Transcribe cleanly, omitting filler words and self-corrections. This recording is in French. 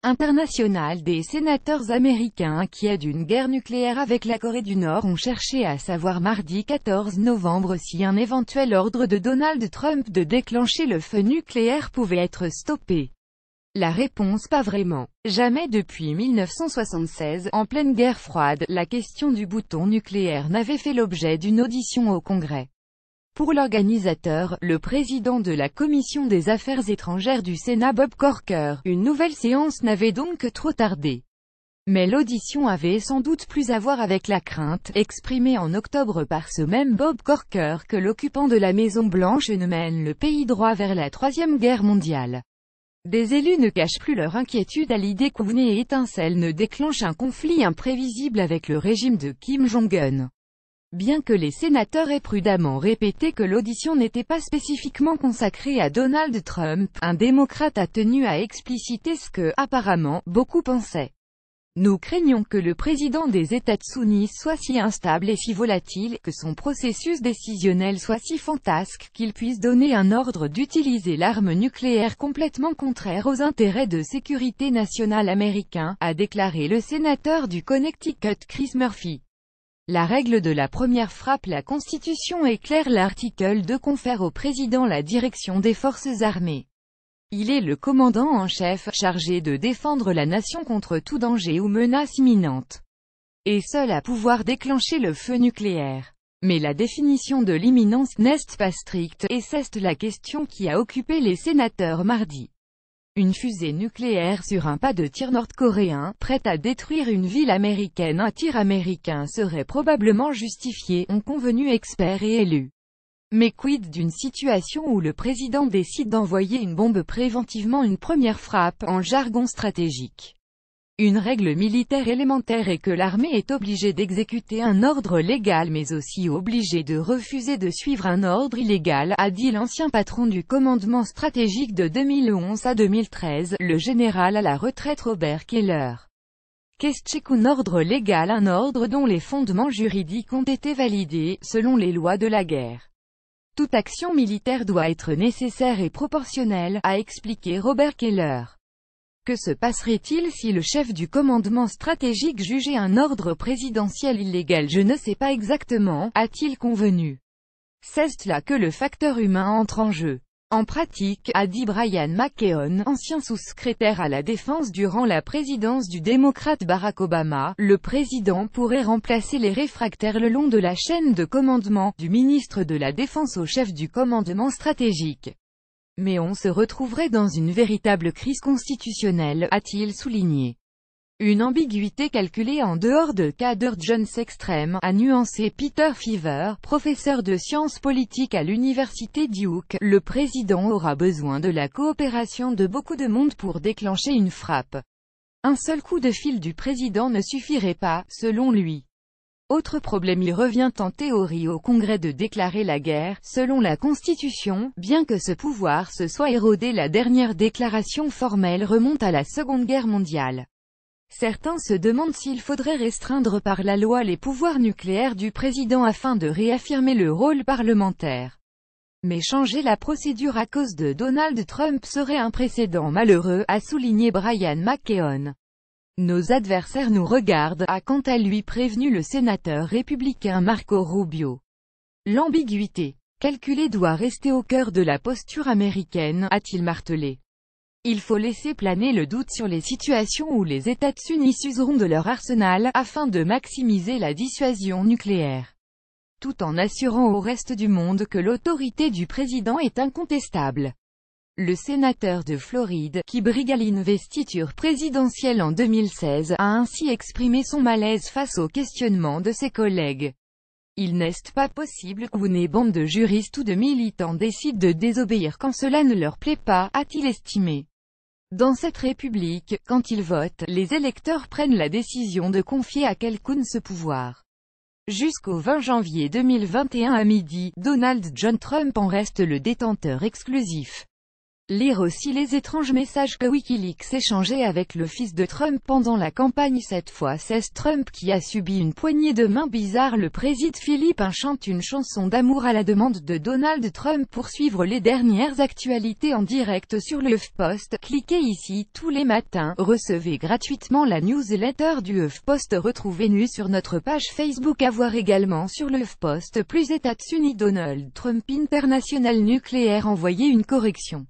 international des sénateurs américains inquiets d'une guerre nucléaire avec la Corée du Nord ont cherché à savoir mardi 14 novembre si un éventuel ordre de Donald Trump de déclencher le feu nucléaire pouvait être stoppé. La réponse: pas vraiment. Jamais depuis 1976, en pleine guerre froide, la question du bouton nucléaire n'avait fait l'objet d'une audition au Congrès. Pour l'organisateur, le président de la Commission des Affaires étrangères du Sénat Bob Corker, une nouvelle séance n'avait donc que trop tardé. Mais l'audition avait sans doute plus à voir avec la crainte, exprimée en octobre par ce même Bob Corker, que l'occupant de la Maison-Blanche ne mène le pays droit vers la Troisième Guerre mondiale. Des élus ne cachent plus leur inquiétude à l'idée qu'une étincelle ne déclenche un conflit imprévisible avec le régime de Kim Jong-un. Bien que les sénateurs aient prudemment répété que l'audition n'était pas spécifiquement consacrée à Donald Trump, un démocrate a tenu à expliciter ce que, apparemment, beaucoup pensaient. Nous craignons que le président des États-Unis soit si instable et si volatile, que son processus décisionnel soit si fantasque, qu'il puisse donner un ordre d'utiliser l'arme nucléaire complètement contraire aux intérêts de sécurité nationale américains, a déclaré le sénateur du Connecticut Chris Murphy. La règle de la première frappe. La Constitution est claire. L'article 2 confère au président la direction des forces armées. Il est le commandant en chef, chargé de défendre la nation contre tout danger ou menace imminente. Et seul à pouvoir déclencher le feu nucléaire. Mais la définition de l'imminence n'est pas stricte, et c'est la question qui a occupé les sénateurs mardi. Une fusée nucléaire sur un pas de tir nord-coréen, prête à détruire une ville américaine. Un tir américain serait probablement justifié, ont convenu experts et élus. Mais quid d'une situation où le président décide d'envoyer une bombe préventivement, une première frappe, en jargon stratégique? Une règle militaire élémentaire est que l'armée est obligée d'exécuter un ordre légal mais aussi obligée de refuser de suivre un ordre illégal, a dit l'ancien patron du commandement stratégique de 2011 à 2013, le général à la retraite Robert Keller. Qu'est-ce qu'un ordre légal? Un ordre dont les fondements juridiques ont été validés, selon les lois de la guerre. Toute action militaire doit être nécessaire et proportionnelle, a expliqué Robert Keller. Que se passerait-il si le chef du commandement stratégique jugeait un ordre présidentiel illégal? Je ne sais pas exactement, a-t-il convenu. C'est là que le facteur humain entre en jeu. En pratique, a dit Brian McKeon, ancien sous-secrétaire à la défense durant la présidence du démocrate Barack Obama, le président pourrait remplacer les réfractaires le long de la chaîne de commandement, du ministre de la Défense au chef du commandement stratégique. Mais on se retrouverait dans une véritable crise constitutionnelle, a-t-il souligné. Une ambiguïté calculée en dehors de cas d'urgence extrême, a nuancé Peter Feaver, professeur de sciences politiques à l'université Duke. Le président aura besoin de la coopération de beaucoup de monde pour déclencher une frappe. Un seul coup de fil du président ne suffirait pas, selon lui. Autre problème, il revient en théorie au Congrès de déclarer la guerre, selon la Constitution, bien que ce pouvoir se soit érodé. La dernière déclaration formelle remonte à la Seconde Guerre mondiale. Certains se demandent s'il faudrait restreindre par la loi les pouvoirs nucléaires du président afin de réaffirmer le rôle parlementaire. Mais changer la procédure à cause de Donald Trump serait un précédent malheureux, a souligné Brian McKeon. Nos adversaires nous regardent, a quant à lui prévenu le sénateur républicain Marco Rubio. L'ambiguïté calculée doit rester au cœur de la posture américaine, a-t-il martelé. Il faut laisser planer le doute sur les situations où les États-Unis useront de leur arsenal, afin de maximiser la dissuasion nucléaire. Tout en assurant au reste du monde que l'autorité du président est incontestable. Le sénateur de Floride, qui brigue à l'investiture présidentielle en 2016, a ainsi exprimé son malaise face aux questionnements de ses collègues. Il n'est pas possible qu'une bande de juristes ou de militants décident de désobéir quand cela ne leur plaît pas, a-t-il estimé. Dans cette république, quand ils votent, les électeurs prennent la décision de confier à quelqu'un ce pouvoir. Jusqu'au 20 janvier 2021 à midi, Donald John Trump en reste le détenteur exclusif. Lire aussi les étranges messages que Wikileaks échangeait avec le fils de Trump pendant la campagne. Cette fois c'est Trump qui a subi une poignée de main bizarre. Le président philippin chante une chanson d'amour à la demande de Donald Trump. Pour suivre les dernières actualités en direct sur le HuffPost, cliquez ici. Tous les matins, recevez gratuitement la newsletter du HuffPost. Retrouvez-nous sur notre page Facebook. À voir également sur le HuffPost. Plus États-Unis, Donald Trump international nucléaire. Envoyez une correction.